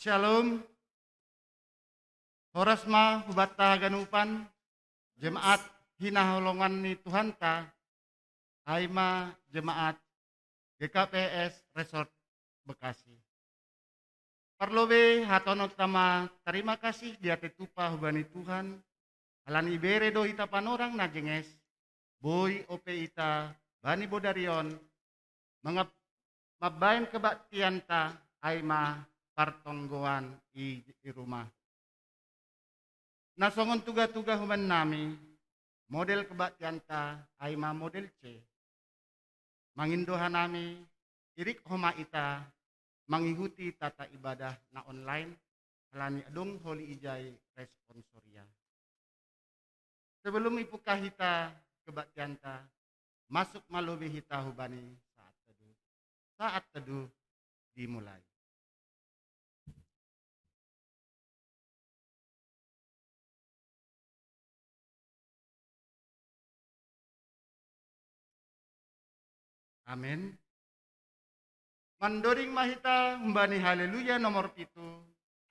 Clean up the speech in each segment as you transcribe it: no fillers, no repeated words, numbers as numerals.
Shalom, horasma hubata ganupan, jemaat hinaholongan ni Tuhan ta, aima jemaat GKPS Resort Bekasi. Parlobe hatonot tama terima kasih dia tetupa hubani Tuhan, alani bere do ita panorang na jenges, boy ope ita, bani bodarion, mga mabayan kebaktian ta, aima partonggoan i rumah. Nasongon tuga-tuga human nami, model kebaktian ta, aima model C. Mangindohan nami, irik homa ita, mengikuti tata ibadah na online, alani adong holi ijay responsoria. Sebelum ipukah hita kebaktian ta, masuk malubi hita hubani saat teduh. Saat teduh dimulai. Amin. Mandoring mahita mbani haleluya nomor 7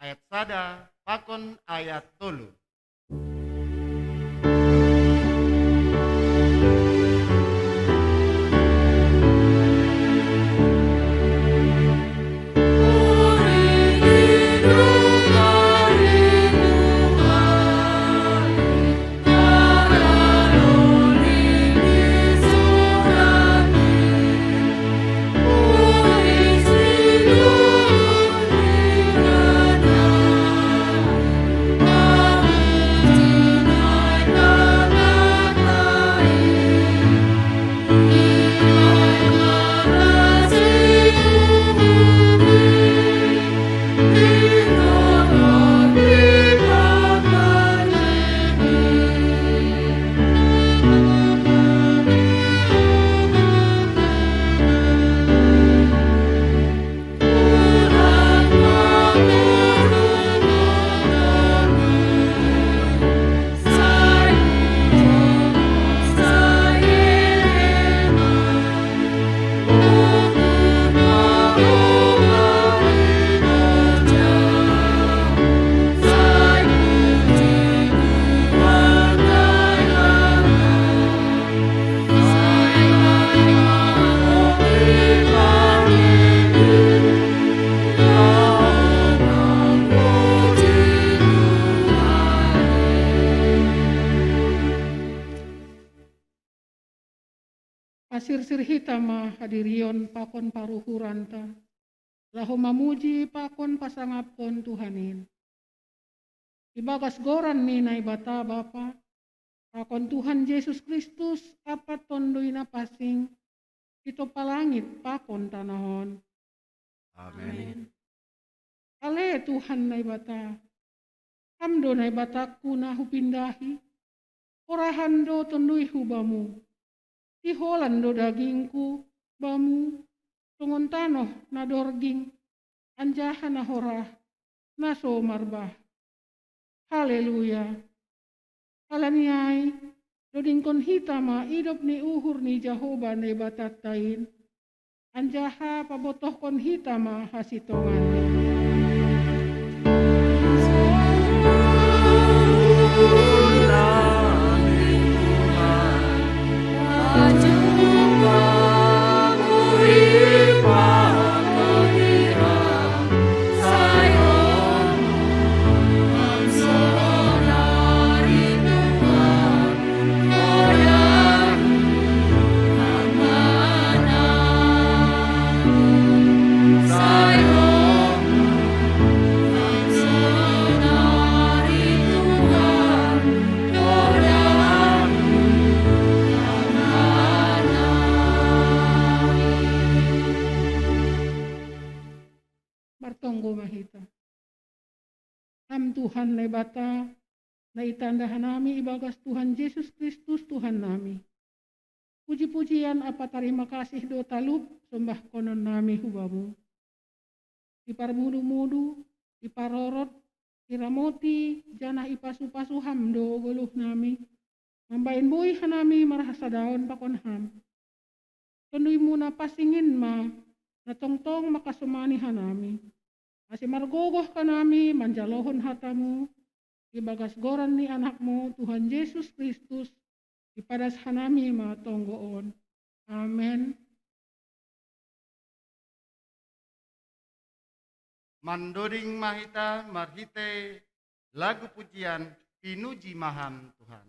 ayat sada pakon ayat 3. Asir-sir hitama hadirion pakon paruhuranta. Lahu mamuji pakon pasangapkon Tuhanin. Ibagas goran ni na ibata Bapa. Pakon Tuhan Yesus Kristus apat tondoy na pasing. Ito palangit pakon tanahon. Amin. Ale Tuhan na ibata. Hamdo na ibataku na hupindahi. Orahando tondoy hubamu. Tiholan do dagingku, bamu, tungon tanoh na dorging, anjahan na horah, na somarbah. Haleluya. Alaniay, dodingkon hitama idop ni uhur ni Jehovah na ibatatain, anjaha pabotoh kon hitama hasitongan. Bartonggo mahita. Am Tuhan na ibata, na itandahan nami ibagas Tuhan Yesus Kristus Tuhan nami. Puji-pujian apa terima kasih do talup sembah konon nami hubamu. Iparmudu-mudu, iparorot, iramoti, janah ipasu-pasu ham do goluh nami. Mambain boy hanami marahasa daon pakon ham. Tunduy muna pasingin ma, na tongtong makasumani hanami. Ase margogoh kanami manjalohon hatamu, ibagas goran ni anakmu Tuhan Yesus Kristus, ipadas hanami matonggoon. Amen. Mandoding mahita marhite lagu pujian pinuji maham Tuhan.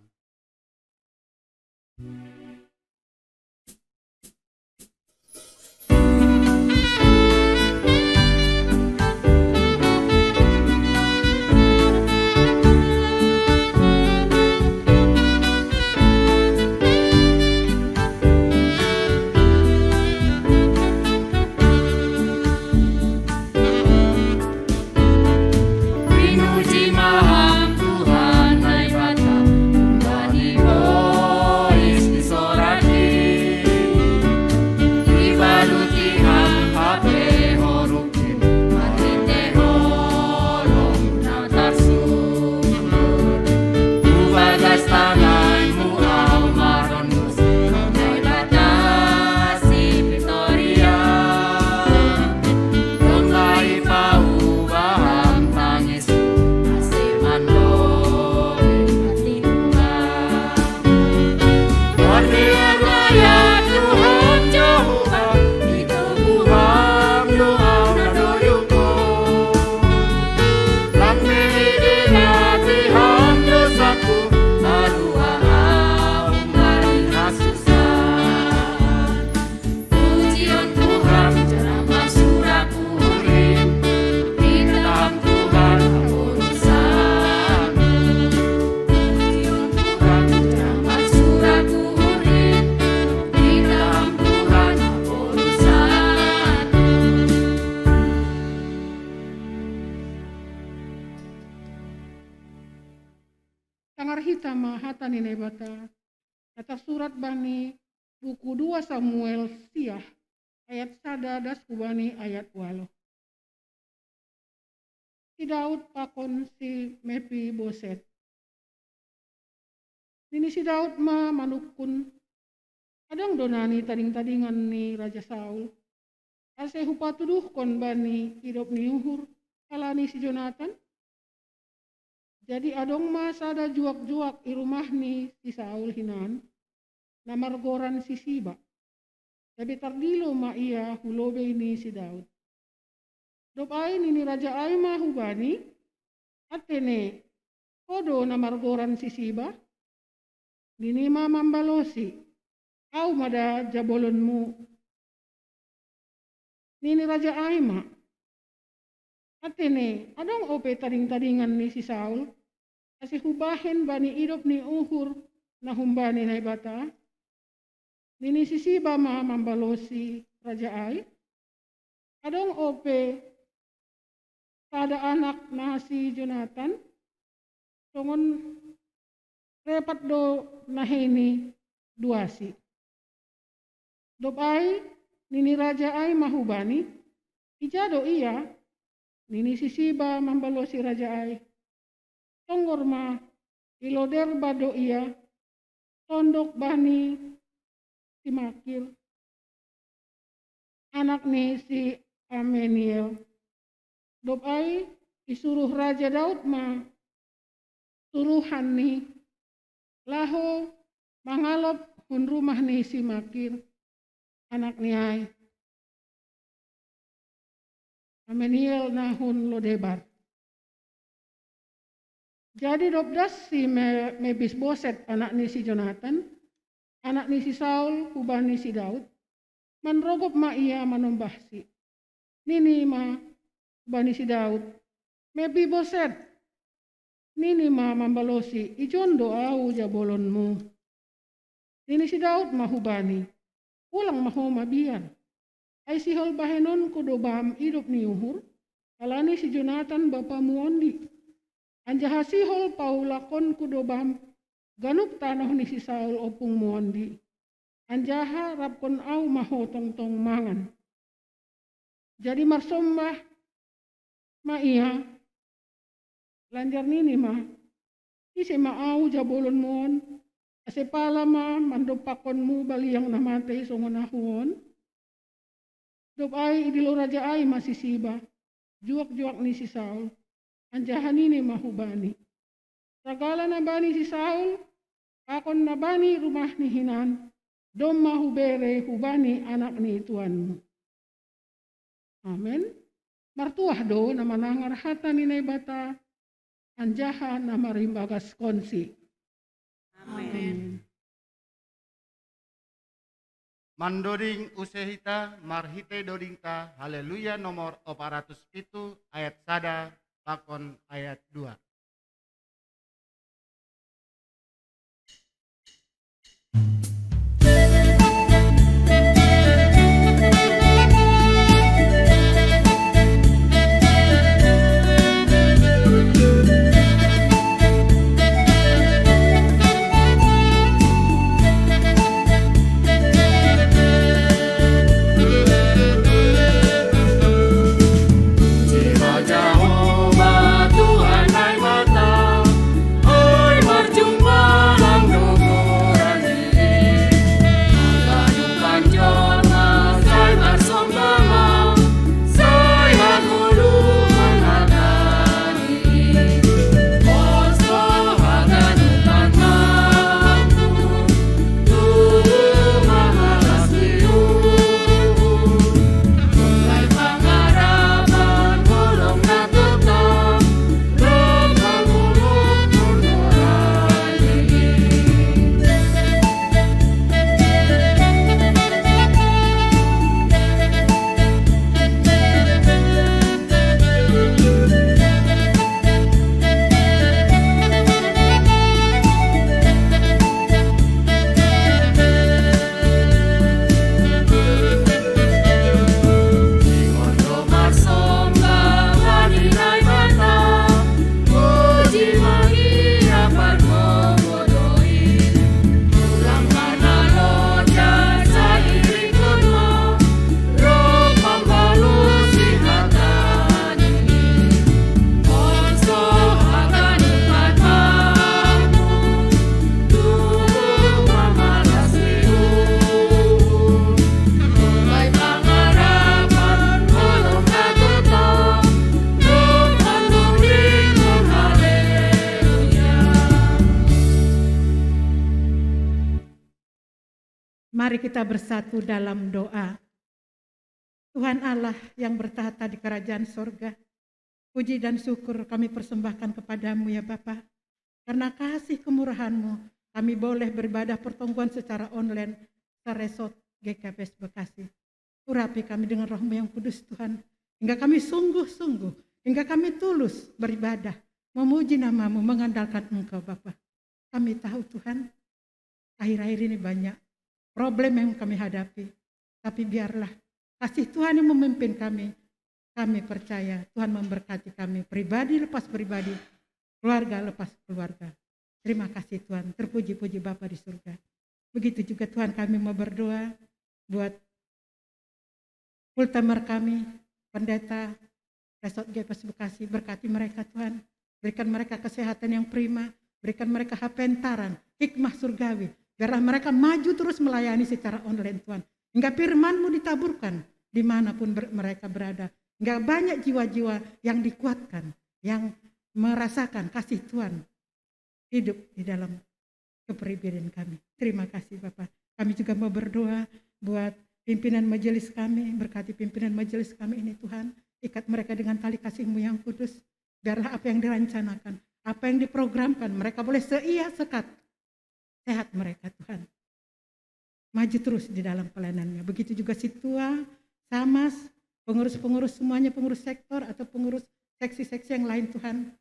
Pinuji maham Tuhan hai bata, umbani bois disoraki, ibaluti ham hate horukin, marhite holong natarsun, ubagas tanganmu au marondus, hai bata si Victoria, dongai pau baham tangis, asir mandori hati Tuhan. Berdiam raya Tuhan Jehovah, itu buham doa nadoyuko. Lambe dilatihan dosaku, arua au mari hasusah. Pujian Tuhan ceramah suraku urim, di dalam Tuhan urusanmu. Pujian Tuhan ceramah suraku urim, di dalam Tuhan urusanmu. Tangarhita mahata nini bata, kata surat bani buku 2 Samuel siah, ayat sada das kubani ayat walo. Si Daud pakon si Mepi Boset. Nini si Daud ma manukun, adang donani tading-tadingan ni Raja Saul. Ase hupatuduh kon bani hidup ni uhur, kalani si Jonathan. Jadi adong ma sada juak-juak i rumah ni si Saul hinan, namargoran si Siba. Tapi tardilo ma ia hulobe ni si Daud. Dop ai nini Raja ai ma hubani, atene kodo namargoran si Siba. Nini ma mambalosi, au mada jabolonmu. Nini Raja ai ma, atene adong ope tading-tadingan ni si Saul, kasi hubahin bani idop ni uhur na humbani na ibata. Nini si Siba ma mambalosi Raja ai, adong ope tada anak na si Jonathan, songon repat do naheni duasi. Dop ai nini Raja ai mahubani, ijado iya, nini si Siba mambalosi Raja ai. Tonggor ma iloder bado iya, tondok bani si Makir, anak ni si Ameniel. Dop ai isuruh Raja Daud ma suruhan ni laho mangalop hun rumah ni si Makir, anak ni ai. Ameniel na hun Lodebar. Jadi dobdas si Mephisboset anak ni si Jonathan, anak ni si Saul, hubah ni si Daud, manrogop ma ia manombahsi. Nini ma hubah ni si Daud, Mephisboset, nini ma mambalosi, ijondo au jabolonmu. Nini si Daud ma hubani, ulang maho mabian. Ai si hol bahenon kudo baham hidup ni uhur, kalani si Jonathan bapa muondi. Anjaha si hol paulakon kudo baham ganuk tanah ni si Saul opung muondi. Anjaha rapkon au maho tong-tong mangan. Jadi marsombah ma iya, lanjar nini ma, isi ma au jabolon mon, ase pala ma mandopakon mu bali yang namate songon ahuon. Dop ai idilo Raja ai masih Siba. juak-juak ni si Saul, anjahan ini mahubani. Segala na bani si Saul, pakon na bani rumah ni hinan, dom mahubere hubani anak ni tuanmu. Amen. Martuah do na manangar hata ni bata, anjahan na marimbagas konsi. Amen. Mandoding usehita marhite dodingta haleluya nomor 407 ayat 1 pakon ayat 2. Jehovah Tuhan hai mata, oi berjumpa lang nukuran diri. Kehidupan jorma sai bersombama, sai hakulu menghadani. Posto haganupan mampu, tuhu mamalas liu. Mulai pangarapan bolong na tetap, lemah mulut nurani. Ngondo marsomba waninai bata, puji mengiapan memodoi. Ulang mana loja sairing kurma, roh pembalusi hatani. Poso akan empat mampu, tubuh mamalas liu. Mulai pangarapan bolong na tetap, Tuhan memberikan haleluya. Mari kita bersatu dalam doa. Tuhan Allah yang bertahta di kerajaan sorga, puji dan syukur kami persembahkan kepadamu ya Bapa. Karena kasih kemurahan-Mu, kami boleh beribadah pertemuan secara online di Resort GKPS Bekasi. Urapi kami dengan Roh-Mu yang kudus Tuhan, hingga kami sungguh-sungguh, hingga kami tulus beribadah, memuji nama-Mu, mengandalkan Engkau Bapa. Kami tahu Tuhan, akhir-akhir ini banyak problem yang kami hadapi, tapi biarlah kasih Tuhan yang memimpin kami. Kami percaya Tuhan memberkati kami, pribadi lepas pribadi, keluarga lepas keluarga. Terima kasih Tuhan, terpuji-puji Bapa di surga. Begitu juga Tuhan kami mau berdoa buat ultimer kami, pendeta Resort GKPS Bekasi, berkati mereka Tuhan. Berikan mereka kesehatan yang prima, berikan mereka hapentaran, hikmah surgawi. Biarlah mereka maju terus melayani secara online Tuhan. Hingga firman-Mu ditaburkan dimanapun mereka berada. Hingga banyak jiwa-jiwa yang dikuatkan, yang merasakan kasih Tuhan hidup di dalam kepribadian kami. Terima kasih Bapak. Kami juga mau berdoa buat pimpinan majelis kami, berkati pimpinan majelis kami ini Tuhan. Ikat mereka dengan tali kasih-Mu yang kudus. Biarlah apa yang dirancanakan, apa yang diprogramkan, mereka boleh seia sekat. Sehat mereka Tuhan. Maju terus di dalam pelayanannya. Begitu juga si tua, Samas, pengurus-pengurus semuanya, pengurus sektor atau pengurus seksi-seksi yang lain Tuhan.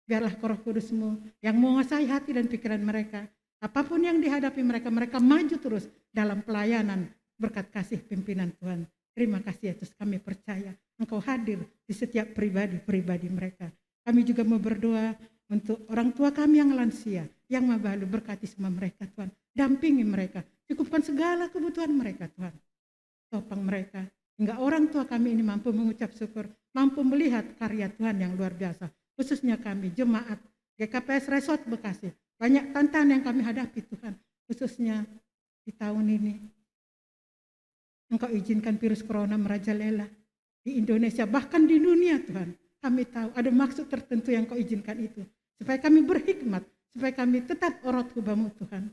Biarlah Roh Kudus-Mu yang menguasai hati dan pikiran mereka. Apapun yang dihadapi mereka, mereka maju terus dalam pelayanan berkat kasih pimpinan Tuhan. Terima kasih Yesus, kami percaya Engkau hadir di setiap pribadi-pribadi mereka. Kami juga mau berdoa untuk orang tua kami yang lansia, yang mabalu, berkati semua mereka Tuhan. Dampingi mereka, cukupkan segala kebutuhan mereka Tuhan. Topang mereka, hingga orang tua kami ini mampu mengucap syukur, mampu melihat karya Tuhan yang luar biasa. Khususnya kami, jemaat GKPS Resort Bekasi. Banyak tantangan yang kami hadapi Tuhan, khususnya di tahun ini. Engkau izinkan virus corona merajalela. di Indonesia, bahkan di dunia Tuhan. Kami tahu ada maksud tertentu yang Kau izinkan itu. Supaya kami berhikmat, supaya kami tetap orot hubamu Tuhan.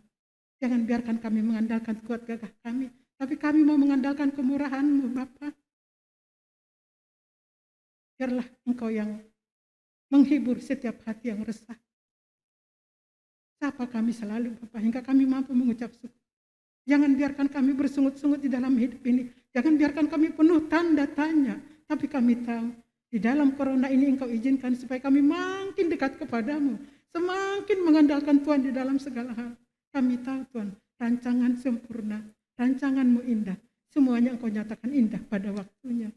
Jangan biarkan kami mengandalkan kuat gagah kami, tapi kami mau mengandalkan kemurahan-Mu Bapa. Biarlah Engkau yang menghibur setiap hati yang resah. Sapa kami selalu Bapa, hingga kami mampu mengucap syukur. Jangan biarkan kami bersungut-sungut di dalam hidup ini. Jangan biarkan kami penuh tanda tanya. Tapi kami tahu, di dalam corona ini Engkau izinkan supaya kami makin dekat kepadamu. Semakin mengandalkan Tuhan di dalam segala hal. Kami tahu Tuhan, rancangan sempurna, rancangan-Mu indah. Semuanya Engkau nyatakan indah pada waktunya.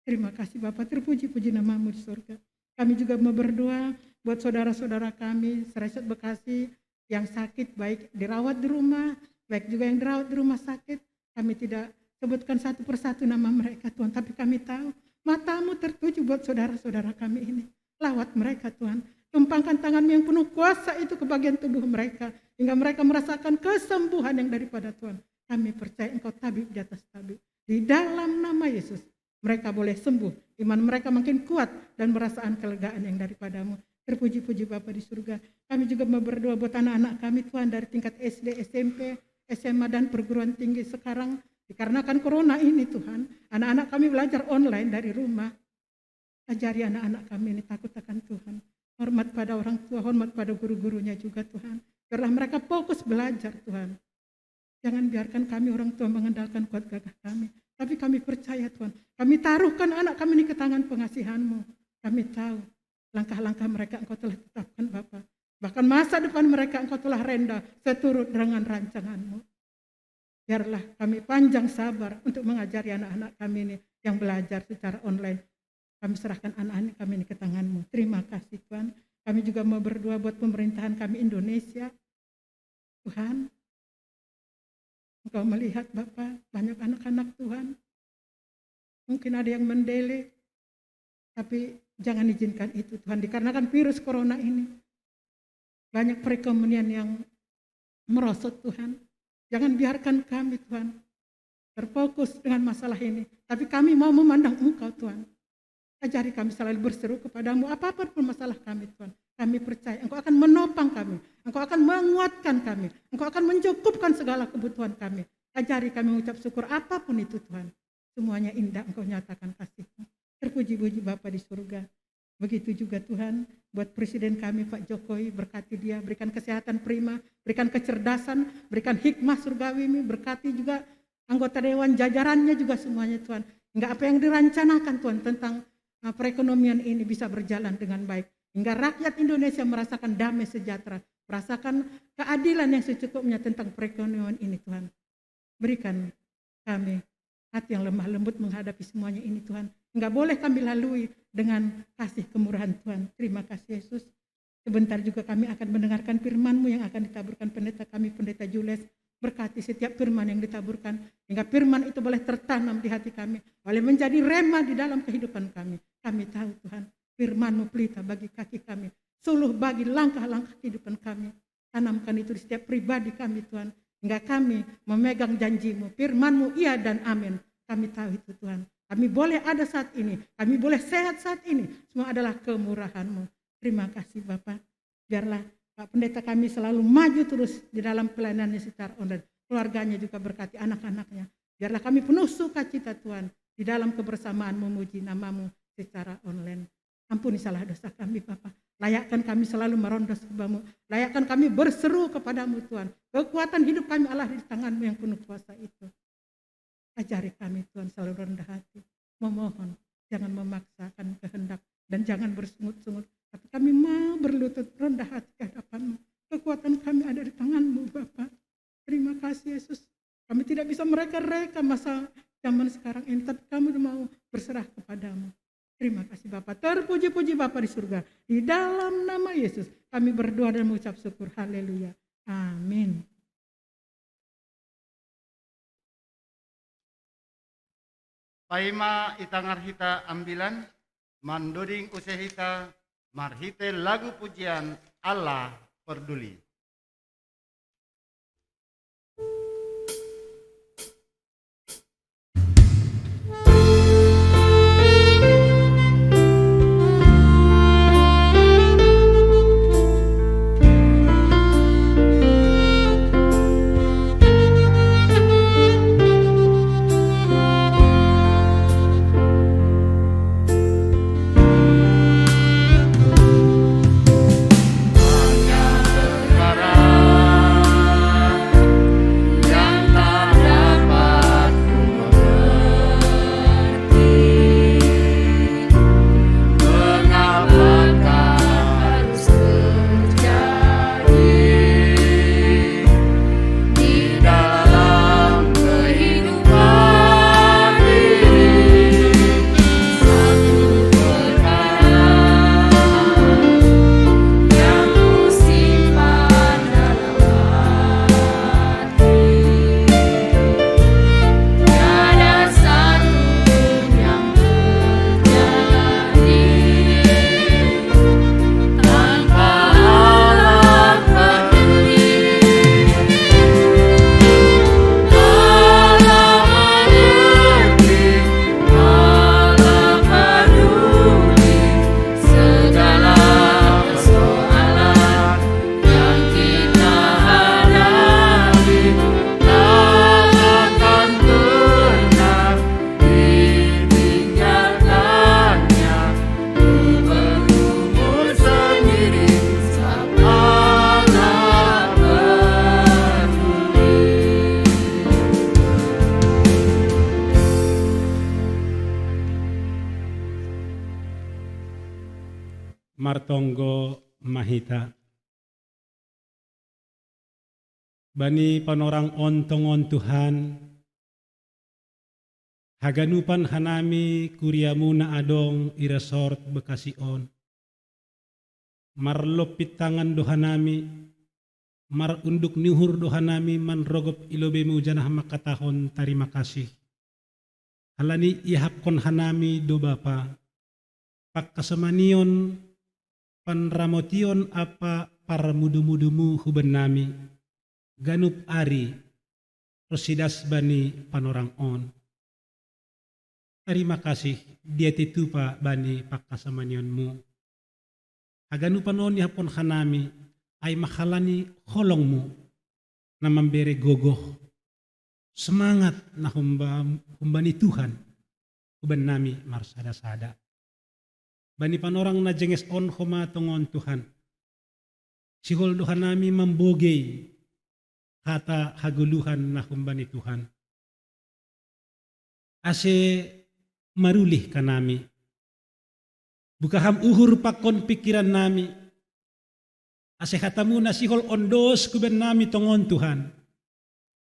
Terima kasih Bapak, terpuji-puji nama-Mu di surga. Kami juga mau berdoa buat saudara-saudara kami, Seresot Bekasi, yang sakit, baik dirawat di rumah, baik juga yang dirawat di rumah sakit. Kami tidak sebutkan satu persatu nama mereka Tuhan, tapi kami tahu mata-Mu tertuju buat saudara-saudara kami ini. Lawat mereka Tuhan, tumpangkan tangan-Mu yang penuh kuasa itu ke bagian tubuh mereka, hingga mereka merasakan kesembuhan yang daripada Tuhan. Kami percaya Engkau tabib di atas tabib. Di dalam nama Yesus, mereka boleh sembuh, iman mereka makin kuat dan merasakan kelegaan yang daripada-Mu. Terpuji-puji Bapa di surga. Kami juga mau berdoa buat anak-anak kami Tuhan dari tingkat SD, SMP, SMA dan perguruan tinggi sekarang. Dikarenakan corona ini Tuhan, anak-anak kami belajar online dari rumah. Ajari anak-anak kami ini takut akan Tuhan. Hormat pada orang tua, hormat pada guru-gurunya juga Tuhan. Biarlah mereka fokus belajar Tuhan. Jangan biarkan kami orang tua mengandalkan kuat gagah kami. Tapi kami percaya Tuhan, kami taruhkan anak kami ini ke tangan pengasihan-Mu. Kami tahu langkah-langkah mereka Engkau telah tetapkan Bapa. Bahkan masa depan mereka Engkau telah renda seturut dengan rancangan-Mu. Biarlah kami panjang sabar untuk mengajari anak-anak kami ini yang belajar secara online. Kami serahkan anak-anak kami ini ke tangan-Mu. Terima kasih Tuhan. Kami juga mau berdoa buat pemerintahan kami Indonesia. Tuhan, Engkau melihat Bapak, banyak anak-anak Tuhan. Mungkin ada yang mendele, tapi jangan izinkan itu Tuhan. Dikarenakan virus corona ini, banyak perekonomian yang merosot Tuhan. Jangan biarkan kami Tuhan terfokus dengan masalah ini. Tapi kami mau memandang Engkau Tuhan. Ajari kami selalu berseru kepadamu apapun masalah kami Tuhan. Kami percaya Engkau akan menopang kami. Engkau akan menguatkan kami. Engkau akan mencukupkan segala kebutuhan kami. Ajari kami mengucap syukur apapun itu Tuhan. Semuanya indah Engkau nyatakan kasih-Mu. Terpuji-puji Bapa di surga. Begitu juga Tuhan buat Presiden kami Pak Jokowi, berkati dia, berikan kesehatan prima, berikan kecerdasan, berikan hikmah surgawi, berkati juga anggota dewan jajarannya juga semuanya Tuhan. Hingga apa yang dirancanakan Tuhan tentang perekonomian ini bisa berjalan dengan baik. Hingga rakyat Indonesia merasakan damai sejahtera, merasakan keadilan yang secukupnya tentang perekonomian ini Tuhan. Berikan kami hati yang lemah lembut menghadapi semuanya ini Tuhan. Enggak boleh kami lalui dengan kasih kemurahan Tuhan. Terima kasih Yesus. Sebentar juga kami akan mendengarkan firman-Mu yang akan ditaburkan pendeta kami, Pendeta Jules. Berkati setiap firman yang ditaburkan. Hingga firman itu boleh tertanam di hati kami. Boleh menjadi rema di dalam kehidupan kami. Kami tahu Tuhan, firman-Mu pelita bagi kaki kami. Suluh bagi langkah-langkah kehidupan kami. Tanamkan itu di setiap pribadi kami Tuhan. Hingga kami memegang janji-Mu, firman-Mu iya dan amin. Kami tahu itu Tuhan. Kami boleh ada saat ini, kami boleh sehat saat ini. Semua adalah kemurahan-Mu. Terima kasih Bapak. Biarlah Pak Pendeta kami selalu maju terus di dalam pelayanannya secara online. Keluarganya juga berkati anak-anaknya. Biarlah kami penuh sukacita Tuhan di dalam kebersamaan memuji nama-Mu secara online. Ampuni salah dosa kami Bapak. Layakkan kami selalu merondos sebab-Mu. Layakkan kami berseru kepadamu Tuhan. Kekuatan hidup kami Allah di tangan-Mu yang penuh kuasa itu. Ajari kami Tuhan selalu rendah hati. Memohon, jangan memaksakan kehendak dan jangan bersungut-sungut. Tapi kami mau berlutut rendah hati ke hadapan-Mu. Kekuatan kami ada di tangan-Mu Bapa. Terima kasih Yesus. Kami tidak bisa mereka-reka masa zaman sekarang ini. Tapi kami mau berserah kepadamu. Terima kasih Bapa. Terpuji-puji Bapa di surga. Di dalam nama Yesus kami berdoa dan mengucap syukur. Haleluya. Amin. Paima itangar hita ambilan, mandoding usehita, marhite lagu pujian Allah peduli. martonggo mahita. Bani panorang ontongon Tuhan, haganupan hanami kuriamu na adong iresort Bekasion. Marlopit tangan dohanami, marunduk nihur dohanami manrogop ilobemu janah makatahon tarima kasih. Halani ihapkon hanami do Bapa, pakkasamanion panramotion apa para mudu-mudumu huben nami, ganup ari rosidas bani panorang on. Terima kasih dia titupa bani pakkasamanionmu. Haganupan on ihapon hanami ay makalani holongmu na memberi gogoh semangat na humbani Tuhan huban nami marsada-sada. Bani panorang na jenges on humatongon Tuhan. Sihol dohan nami membogey kata haguluhan na humbani Tuhan. Ase marulih kanami. Bukaham uhur pakon pikiran nami. Ase hatamu na sihol ondos kuben nami tongon Tuhan.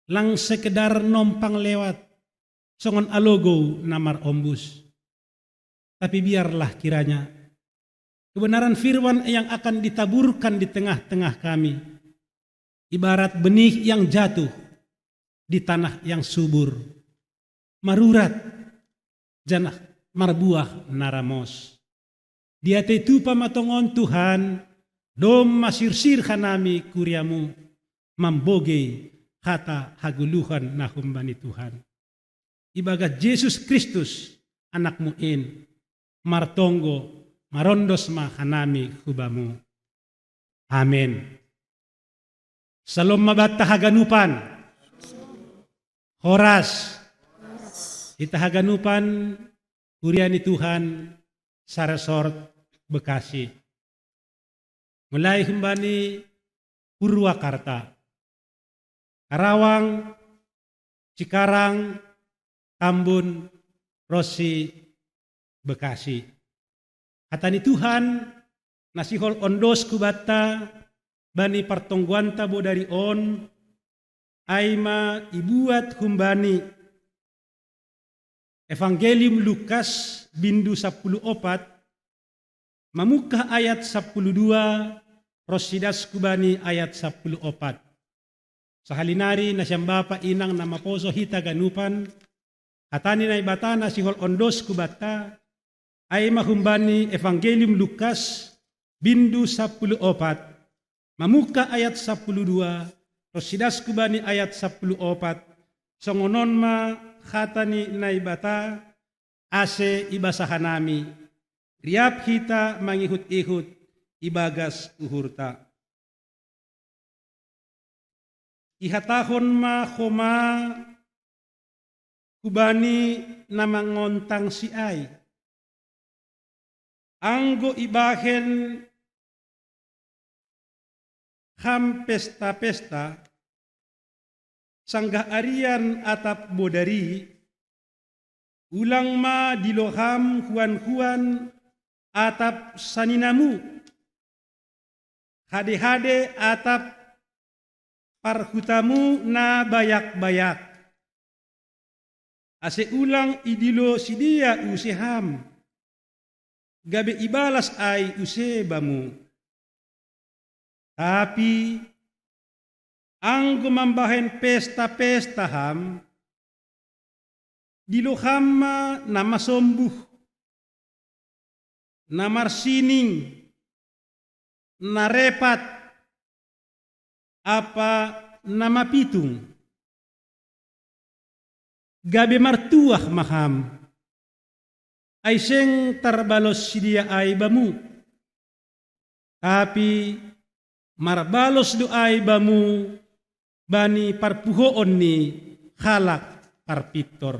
Lang sekedar nompang lewat songon alogo namar ombus. Tapi biarlah kiranya kebenaran firman yang akan ditaburkan di tengah-tengah kami. Ibarat benih yang jatuh di tanah yang subur. Marurat janah marbuah naramos. Dia tetu pamatongon Tuhan, dom masirsir hanami kuriamu, mamboge kata haguluhan na humbani Tuhan. Ibagat Yesus Kristus anakmu in, martonggo, marondos ma hanami hubamu. Amen. Salom mabata haganupan. Horas. Ita haganupan kuriani Tuhan sa resort Bekasi. Mulai humbani Purwakarta, Karawang, Cikarang, Tambun, Rosi, Bekasi. Hatani Tuhan nasihol ondos kubata bani partongguanta bodari on aima ibuat humbani Evangelium Lukas bindu 14 mamukah ayat 12 rosidas kubani ayat 14. Sahalinari na siyang bapa inang na maposo hita ganupan hatani na ibata na sihol ondos kubata ay mahumbani Evangelium Lukas bindu 14 mamuka ayat 12 rosidas kubani ayat 14 songonon ma khatani na ibata ase ibasahanami riap hita mangihut-ihut ibagas uhurta. Ihatahon ma khoma kubani na mangontang si ay. Anggo ibahen ham pesta-pesta sangga arian atap bodari ulang ma diloham huan-huan atap saninamu hade-hade atap parhutamu na bayak-bayak ase ulang idilo sidia useham gabe ibalas ay usebamu tapi ang gumambahen pesta-pesta ham diloham na masombuh na marsining na repat apa na mapitung gabe martuah maham ay seng tarbalos sidia ay bamu tapi marbalos do ay bamu bani parpuhoon ni halak parpitor.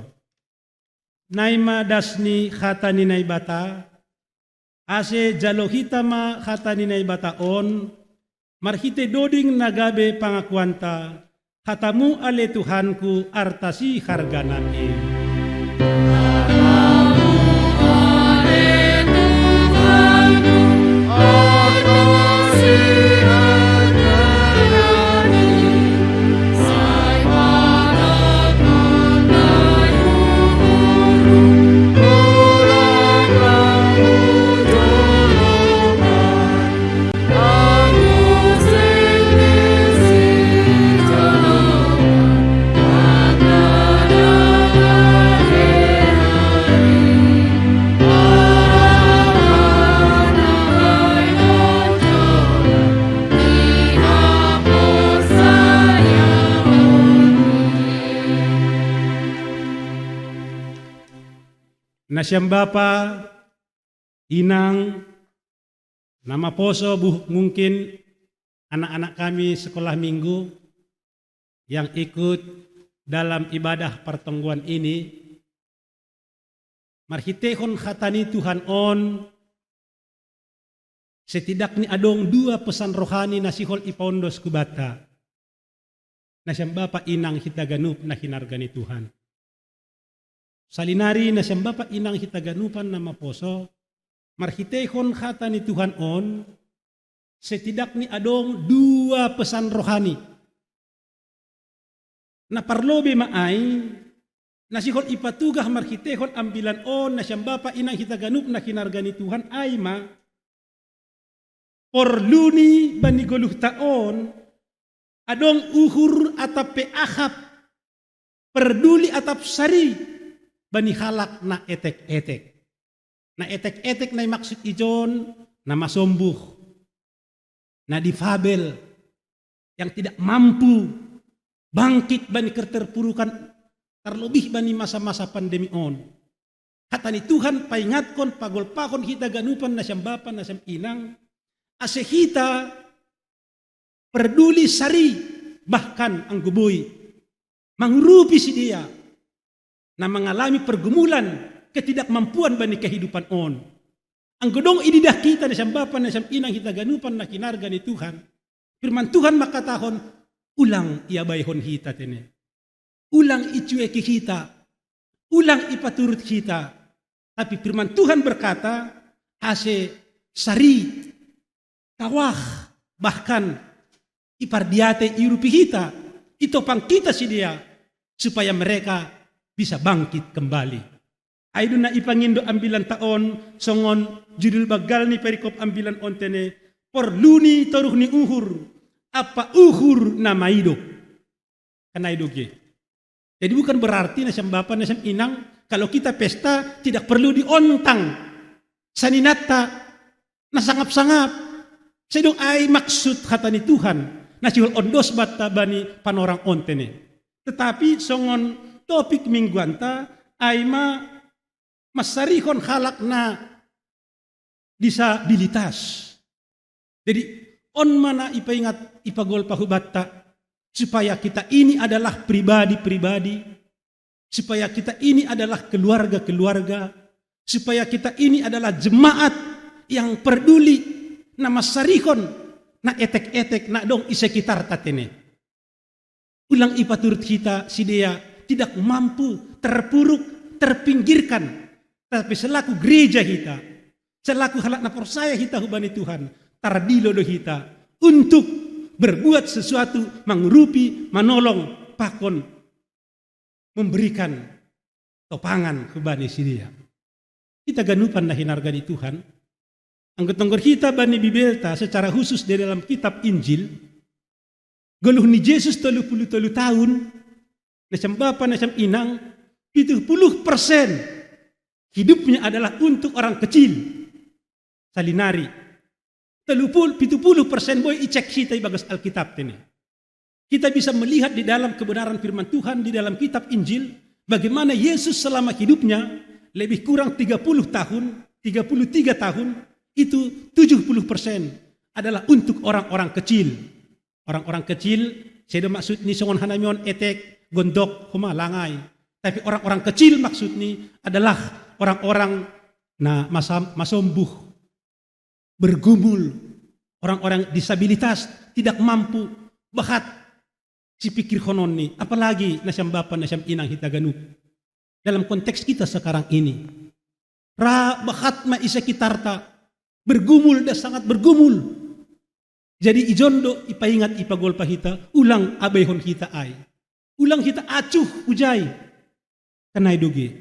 Naima dasni khatani nay bata ase jalohita ma khatani nay bata on marhite doding nagabe pangakuanta khatamu ale Tuhanku artasi harganani. Ale Tuhanku na siyang Bapa, Inang, nama poso mungkin anak-anak kami sekolah minggu yang ikut dalam ibadah pertemuan ini, marhitehon khatani Tuhan on, setidaknya adong 2 pesan rohani na sihol ipondos kubata, na siyang Bapa Inang hitaganup na hinargani Tuhan. Salinari na siyang Bapa Inang hitaganupan na maposo, marhitehon khatani Tuhan on, setidaknya adong 2 pesan rohani na parlobe maay na sihol ipatugah marhitehon ambilan on na siyang Bapa Inang hitaganup na hinargani Tuhan ay ma porluni banigoluh taon adong uhur atap peahap perduli atap sari bani halak na etek-etek. Na etek-etek na maksud ijon na masombuh, na difabel, yang tidak mampu bangkit bani keterpurukan terlebih bani masa-masa pandemi on. Kata ni Tuhan paingatkon pagolpakon hita ganupan na siyang Bapa na siyang Inang ase hita peduli sari bahkan ang guboy mangrupi si dia na mengalami pergumulan ketidakmampuan bani kehidupan on. Ang godong ididah kita na siyang Bapa na siyang Inang hita ganupan na kinarga ni Tuhan. Firman Tuhan makatahon ulang iabayhon hita tene. Ulang icueki kita. Ulang ipaturut kita. Tapi firman Tuhan berkata, ase sari, kawah, bahkan ipardiate irupi kita. Itopang kita si dia supaya mereka bisa bangkit kembali. Aydun na ipangindo ambilan taon songon judul bagal ni perikop ambilan ontene porluni toruh ni uhur apa uhur na maido kanaidoge. Jadi bukan berarti na siyang Bapa na siyang Inang kalau kita pesta tidak perlu diontang saninata na sangap-sangap. Sedong ay maksud kata ni Tuhan na sihol ondos bata bani panorang ontene. Tetapi songon topik mingguanta ay masarihon halak na disabilitas. Jadi on mana ipaingat ipagol pahubata supaya kita ini adalah pribadi-pribadi, supaya kita ini adalah keluarga-keluarga, supaya kita ini adalah jemaat yang peduli na masarihon na etek-etek na dong isekitar tatene. Ulang ipaturut kita si dia tidak mampu, terpuruk, terpinggirkan. Tapi selaku gereja kita, selaku halak na persaya kita hubani Tuhan, tardilo do kita untuk berbuat sesuatu, mangrupi, manolong, pakon, memberikan topangan hubani si dia. Kita ganupan na hinargani Tuhan. Ang getonggor kita bani bibelta secara khusus di dalam kitab Injil, geluh ni Yesus 33 tahun, na siyang Bapa na siyang Inang, 70% hidupnya adalah untuk orang kecil. Salinari. 70% boy icek kita bagas Alkitab ini. Kita bisa melihat di dalam kebenaran firman Tuhan di dalam kitab Injil bagaimana Yesus selama hidupnya lebih kurang 30 tahun, 33 tahun itu 70% adalah untuk orang-orang kecil. Orang-orang kecil, saya maksud ni songon hanamion etek, gondok, huma langai. Tapi orang-orang kecil maksud ni adalah orang-orang na masombuh, bergumul, orang-orang disabilitas, tidak mampu, bahat si pikir konon ni, apalagi na siyang Bapa na siyang Inang hitaganup. Dalam konteks kita sekarang ini, bahat maisakitarta, bergumul dan sangat bergumul. Jadi ijondo ipaingat ipagol pahita, ulang abayhon kita ay. Ulang kita acuh ujay, kanay dugi.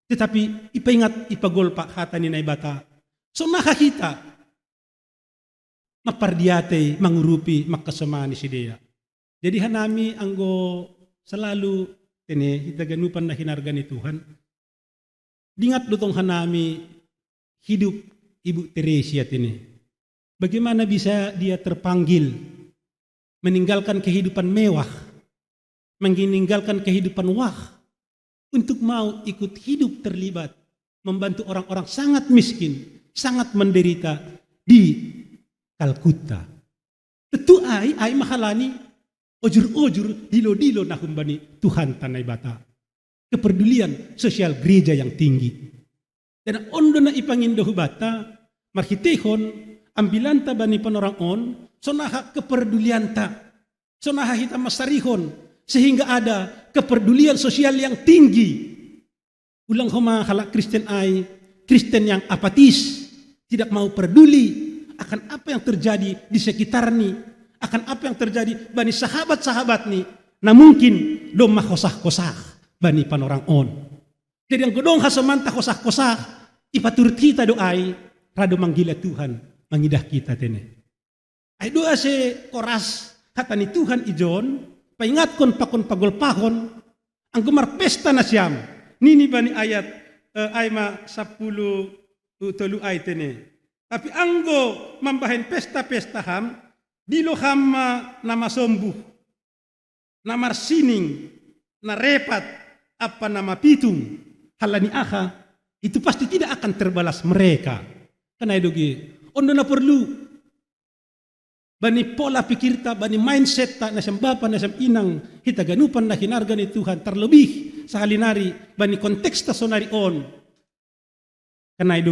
Tetapi ipaingat ipagol pa hata ni naibata. So nakakita, mapardiate, mangurupi, makasama ni si Dea. Jadi hanami anggo selalu tene hitaganupan na hinarga ni Tuhan. Dingat dutong hanami hidup Ibu Teresia tene. Bagaimana bisa dia terpanggil meninggalkan kehidupan mewah, meninggalkan kehidupan wah untuk mau ikut hidup terlibat membantu orang-orang sangat miskin, sangat menderita di Kalkuta. Tentu ai mahalani ojur-ojur dilo-dilo nahumbani Tuhan tanai bata. Kepedulian sosial gereja yang tinggi. Dan ondo na ipangindo hubata, marhitehon, ambilanta bani panorang on, sonaha kepedulianta, sonaha hita masarihon, sehingga ada kepedulian sosial yang tinggi. Ulang homa halak Kristen Kristen yang apatis, tidak mau peduli akan apa yang terjadi di sekitar ni, akan apa yang terjadi bani sahabat-sahabat ni, na mungkin dong mahosah-kosah bani panorang on. Jadi yang gedong hasamanta kosah-kosah, ipaturut kita doai, rado manggila Tuhan, mangidah kita tene. Ay doa se koras, kata ni Tuhan ijon, paingatkon pakon pagolpahon, ang gemar pesta na siyam. Nini bani ayat ayma 10 telu ay tene. Tapi anggo mambahin pesta-pesta ham, dilo ham nama sombuh, nama sining, na repat, apa nama pitung, halani aha, itu pasti tidak akan terbalas mereka. Karena itu ondo na perlu bani pola pikir ta, bani mindset ta, nasam bapa, nasam inang, kita ganupan na hinarga ni Tuhan, terlebih sahalinari, bani konteks ta sonari on. Karena itu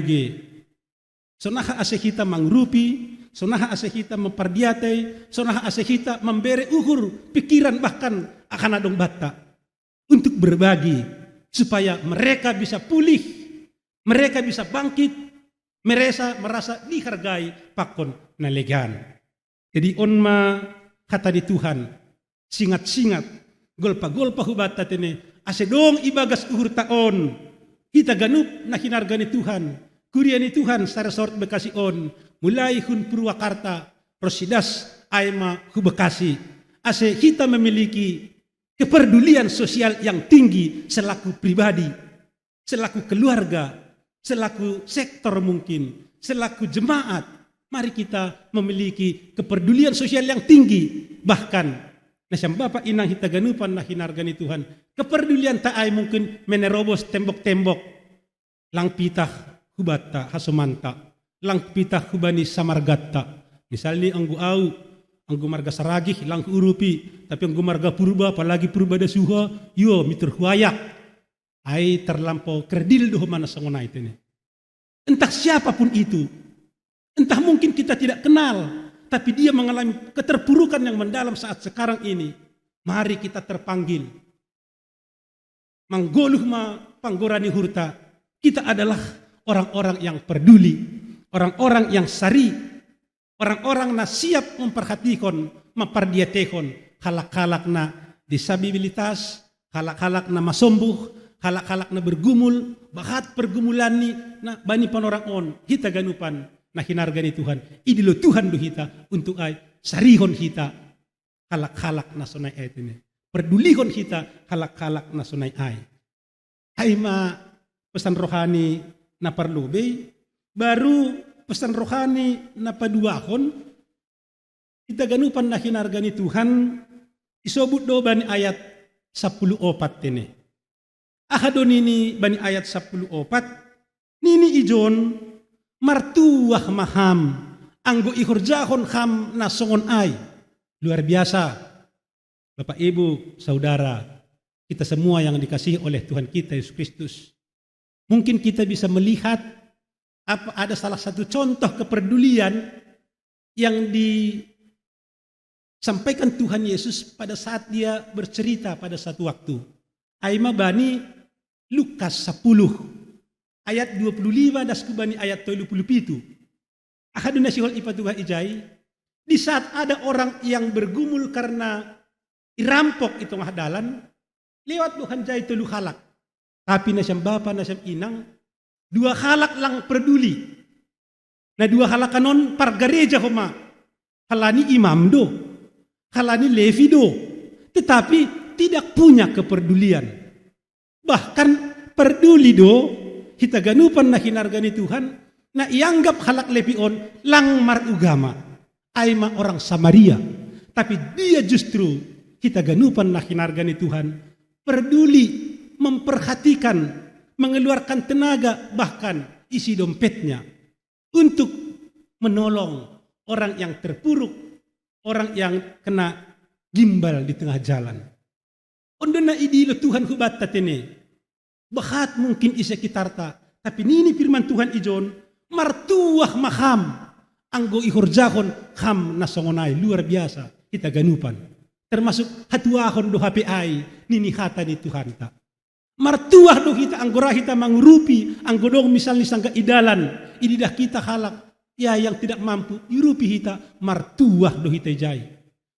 sonaha ase kita mangrupi, sonaha ase kita memperdiatai, sonaha ase kita memberi uhur pikiran bahkan akan adong bata untuk berbagi supaya mereka bisa pulih, mereka bisa bangkit, merasa dihargai pakon na legan. Jadi onma kata di Tuhan, singat-singat, golpa-golpa hubata tene, ase dong ibagas uhur taon, kita ganup na hinarga ni Tuhan, kuria ni Tuhan sa resort Bekasi on, mulai hun Purwakarta, Rosidas, Aima, hu Bekasi, ase kita memiliki kepedulian sosial yang tinggi selaku pribadi, selaku keluarga, selaku sektor mungkin, selaku jemaat. Mari kita memiliki kepedulian sosial yang tinggi. Bahkan, nasyam bapak inang hita ganupan na hinargani Tuhan. Kepedulian taay mungkin menerobos tembok-tembok. Lang pitah hubata hasumanta. Lang pitah hubani samargatta. Misalnya anggu au, anggu marga saragih, lang urupi. Tapi anggu marga purba, apalagi purba da suha, yo mitur huayak. Ay terlampau kerdil doh mana sangonay tene. Entah siapapun itu, entah mungkin kita tidak kenal, tapi dia mengalami keterpurukan yang mendalam saat sekarang ini. Mari kita terpanggil. Manggoluh ma panggorani hurta. Kita adalah orang-orang yang peduli, orang-orang yang sari, orang-orang na siap memperhatikan, memperdiatekon halak-halak na disabilitas, halak-halak na masombuh, halak-halak na bergumul, bahat pergumulan ni na bani panorang on, kita ganupan na hinargani Tuhan. Idilo Tuhan do kita untuk ay sarihon kita halak-halak na sunay ay tine. Perdulihon kita halak-halak na sunay ay. Ay ma pesan rohani na parlube, baru pesan rohani na paduahon, kita ganupan na hinargani Tuhan, isobut do bani ayat 14 tine. Ahado nini bani ayat 14, nini ijon, martuah maham, anggo ihurjahon ham na songon ay. Luar biasa, Bapak Ibu, Saudara, kita semua yang dikasihi oleh Tuhan kita Yesus Kristus. Mungkin kita bisa melihat ada salah satu contoh kepedulian yang disampaikan Tuhan Yesus pada saat dia bercerita pada satu waktu. Aima bani Lukas 10. Ayat 25 das kubani ayat 37. Akaduna sihol ipatuha ijai. Di saat ada orang yang bergumul karena irampok itu ngahdalan, lewat Tuhan jai telu halak. Tapi nasyam bapa nasyam inang, dua halak lang peduli. Nah dua halak kanon pargareja homa. Halani imam do, halani levi do. Tetapi tidak punya kepedulian. Bahkan peduli do, kita ganupan na hinargani Tuhan, na ianggap halak lepion lang marugama, aima orang Samaria. Tapi dia justru kita ganupan na hinargani Tuhan, peduli, memperhatikan mengeluarkan tenaga, bahkan isi dompetnya untuk menolong orang yang terpuruk, orang yang kena gimbal di tengah jalan. Ondona idilo Tuhan hubata tene. Bahat mungkin isa kitarta, tapi nini firman Tuhan ijon, martuah maham, anggo ihorjahon ham nasongonay, luar biasa, kita ganupan. Termasuk hatuahon do HPI, nini hata ni Tuhan ta. Martuah do kita anggora kita mangurupi, anggo dong misalnya sangka idalan, ididah kita halak, ya yang tidak mampu, yurupi kita, martuah do kita jay.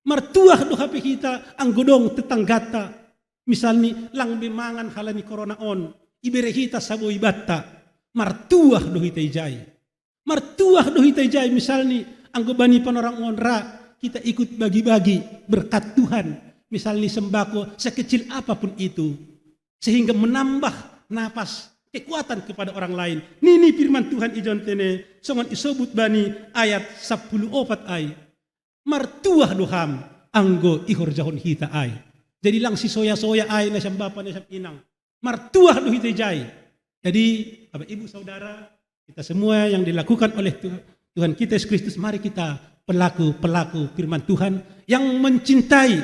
Martuah do HP kita, anggo dong tetanggata, misalnya lang bimangan halani corona on, ibere kita sabo ibatta, martuah do kita jay. Martuah do kita jay, misalnya anggo bani panorang onra, kita ikut bagi-bagi berkat Tuhan, misalnya sembako sekecil apapun itu, sehingga menambah napas kekuatan kepada orang lain. Nini firman Tuhan ijon tene, songon isobut bani ayat 10 ay, martuah doham anggo ihor jahon hita ay. Jadi lang si soya-soya ay na siyang bapa na siyang inang. Martuah do hita jay. Jadi Bapak Ibu Saudara, kita semua yang dilakukan oleh Tuhan kita Yesus Kristus, mari kita pelaku-pelaku firman Tuhan yang mencintai,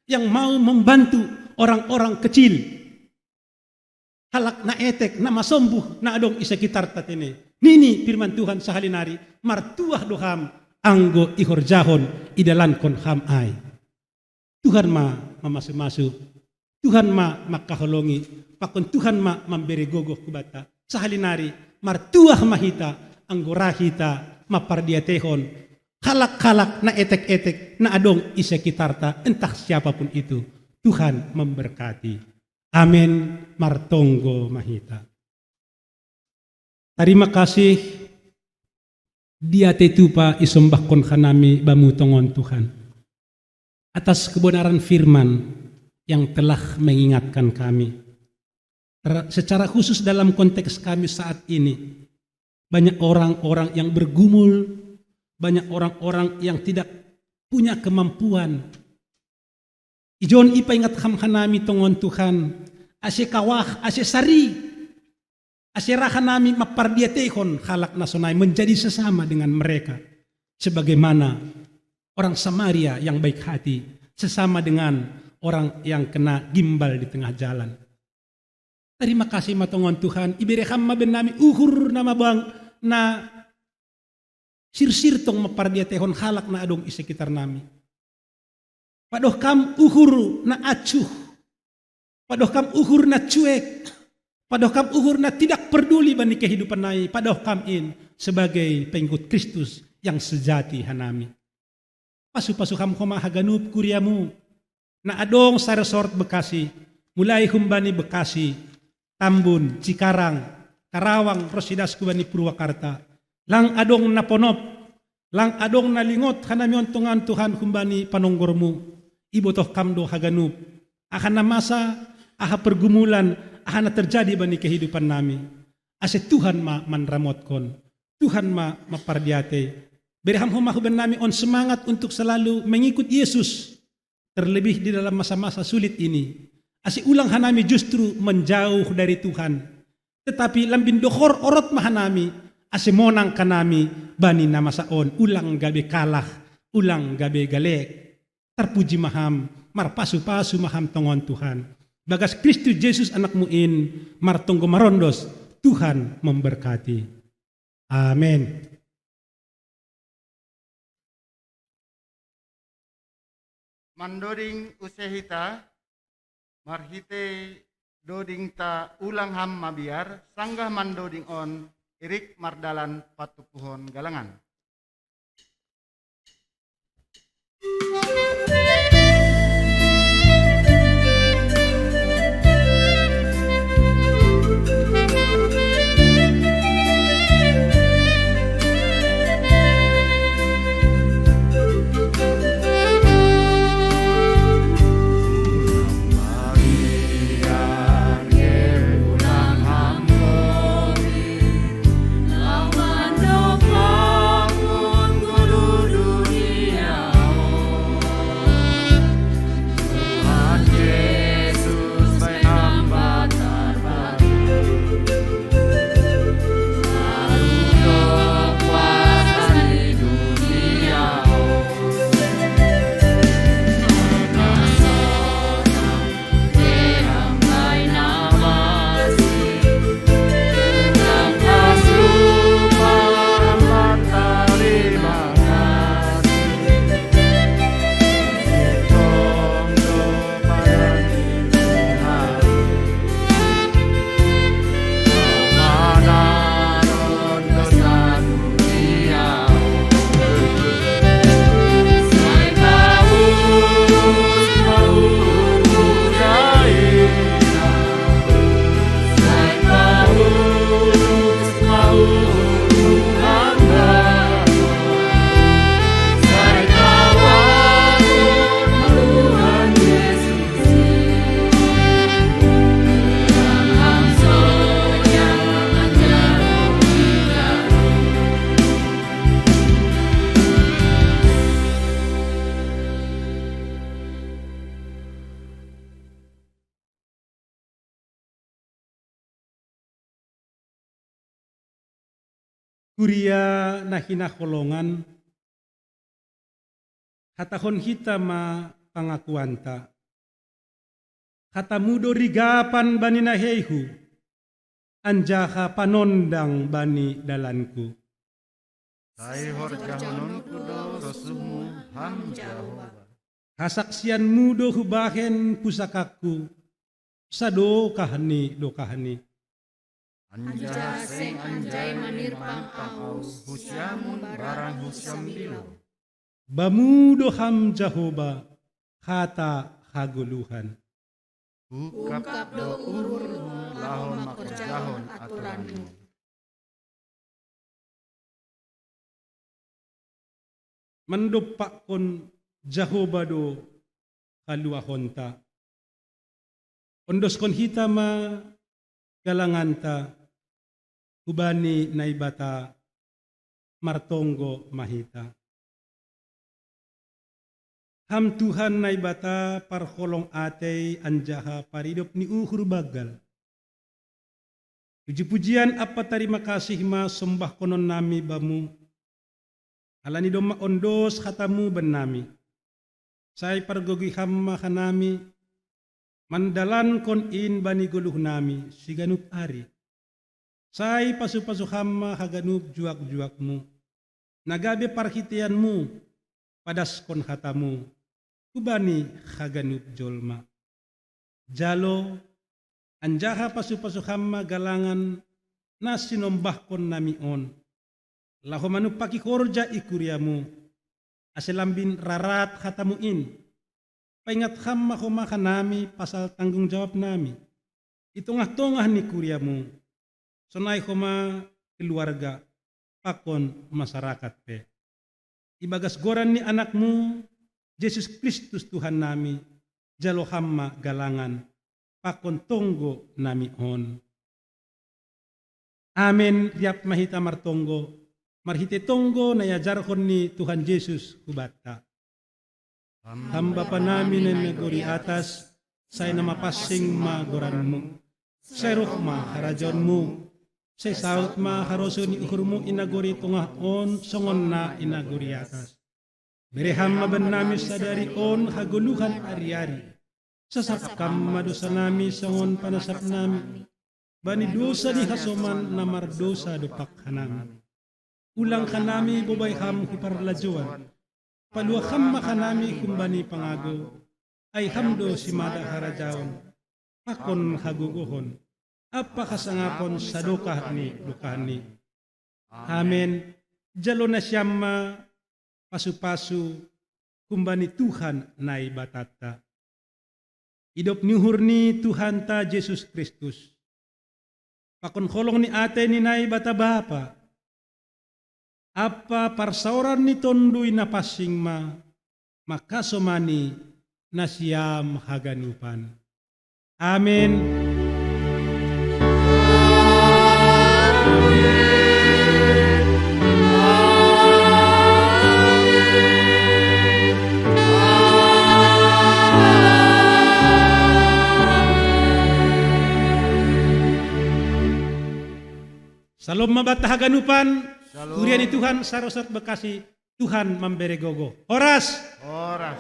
yang mau membantu orang-orang kecil. Halak na etek, na masombuh, na adong isa kitar tatene. Nini firman Tuhan sa halinari, martuah doham, anggo ihorjahon, idalankon ham ay. Tuhan ma mamasu-masu, Tuhan ma makaholongi, pakon Tuhan ma memberi gogoh kubata. Sa halinari, martuah mahita, anggo rahita, mapardiatehon, halak-halak na etek-etek, na adong isa kitarta, entah siapapun itu. Tuhan memberkati. Amin, martonggo mahita. Terima kasih dia tetupa isombahkon kanami bamutongon Tuhan atas kebenaran firman yang telah mengingatkan kami. Secara khusus dalam konteks kami saat ini, banyak orang-orang yang bergumul, banyak orang-orang yang tidak punya kemampuan. Ijon ipa ingat hamhanami tongon Tuhan, ase kawah, ase sari, ase rahanami mapardiatehon halak nasonay menjadi sesama dengan mereka. Sebagaimana orang Samaria yang baik hati, sesama dengan orang yang kena gimbal di tengah jalan. Terima kasih matongon Tuhan, ibereham mabenami uhur nama bang na sir-sir tong mapardiatehon halak na adong isekitar nami. Padoh kam uhur na acuh, padoh kam uhur na cuek, padoh kam uhur na tidak peduli bani kehidupan nai, padoh kam in sebagai pengikut Kristus yang sejati hanami. Pasu-pasu kam koma haganup kuriamu, na adong sa resort Bekasi, mulai humbani Bekasi, Tambun, Cikarang, Karawang, Rosidas kubani Purwakarta, lang adong naponop, lang adong nalingot hanami ontongan Tuhan humbani panonggormu. Ibu toh kamdo haganup, akan na masa, aha pergumulan, aha na terjadi bani kehidupan nami. Ase Tuhan ma manramotkon, Tuhan ma mapardiate. Berham humahuban nami on semangat untuk selalu mengikut Yesus, terlebih di dalam masa-masa sulit ini. Ase ulang hanami justru menjauh dari Tuhan. Tetapi lambin dohor orot mahanami, ase monang kanami bani nama saon, ulang gabe kalah, ulang gabe galek. Terpuji maham, marpasu-pasu maham tongon Tuhan. Bagas Kristus Yesus anak muin, martonggo marondos, Tuhan memberkati. Amin. Mandoding usehita, marhite doding ta ulang ham mabiar, sanggah mandoding on, Irik Mardalan Patupuhon Galangan. Bangun guru dunia, Kuria na hinakolongan, hatahon hita ma pangakuanta. Katamudo rigapan bani na hehu, anjaka panondang bani dalanku. Sai horjahonon kudo rosumu ham Jehovah. Kasaksian mudo hubahen pusakaku, sado kahani do kahani. Anja seng anjay manirpang aus, husyamun barang husyam bilau. Bamudo ham Jehovah, kata haguluhan. Ungkap do ururmu lahon makerjahon aturanmu. Mandopak kon Jehovah do kaluahonta. Ondos kon hita ma galanganta, hubani naibata martonggo mahita. Ham Tuhan naibata parholong atay anjaha paridop ni uhur bagal. Puji-pujian apa terima kasih ma sembah konon nami bamu. Alani doma ondos katamu benami. Say pargogi hamma kanami. Mandalan kon in bani guluh nami siganup ari. Say pasu-pasu hamma haganup juak-juakmu. Nagabe parhitianmu padas kon hatamu. Kubani haganup jolma. Jalo anjaha pasu-pasu hamma galangan na sinombah kon nami on. Laho manupaki korja ikuriamu. Aselambin rarat hatamuin. Paingat hamma kumaka nami pasal tanggung jawab nami. Itongah-tongah ni kuriamu. Sonay kuma keluarga pakon masyarakat pe. Ibagas goran ni anakmu Yesus Kristus Tuhan nami. Jalo hamma galangan pakon tonggo nami on. Amen. Riap mahita martonggo. Marhite tonggo na yajarkon ni Tuhan Yesus kubata. Hamba pa namin na naguri atas, say na mapasing magoranmu. Say rukma harajonmu, say saut ma haroso ni uhurmu inaguri tungahon, songon na inaguri atas. Bereham maban namin sa dari on haguluhan ari-ari. Sasapkam madosa namin songon panasap namin. Bani dosa ni hasuman na mardosa dupak hanami. Ulang kanami bubayham hiparlajuan. Paluakam makanami kumbani pangago. Ay hamdo si mada harajaon. Pakon haguguhon. Apa kasangapon sa dukah ni dukani. Amen. Jalo na siyama pasu-pasu kumbani Tuhan na ibatata. Idop nihur ni Tuhan ta Jesus Kristus. Pakon kolong ni ate ni nai bata bapa. Apa parsauran ni tonduy na pasing makasomani na siyam haganupan. Amen. Salom mabata haganupan. Kurian ni Tuhan sarosat bekasi Tuhan memberi gogo. Horas. Horas.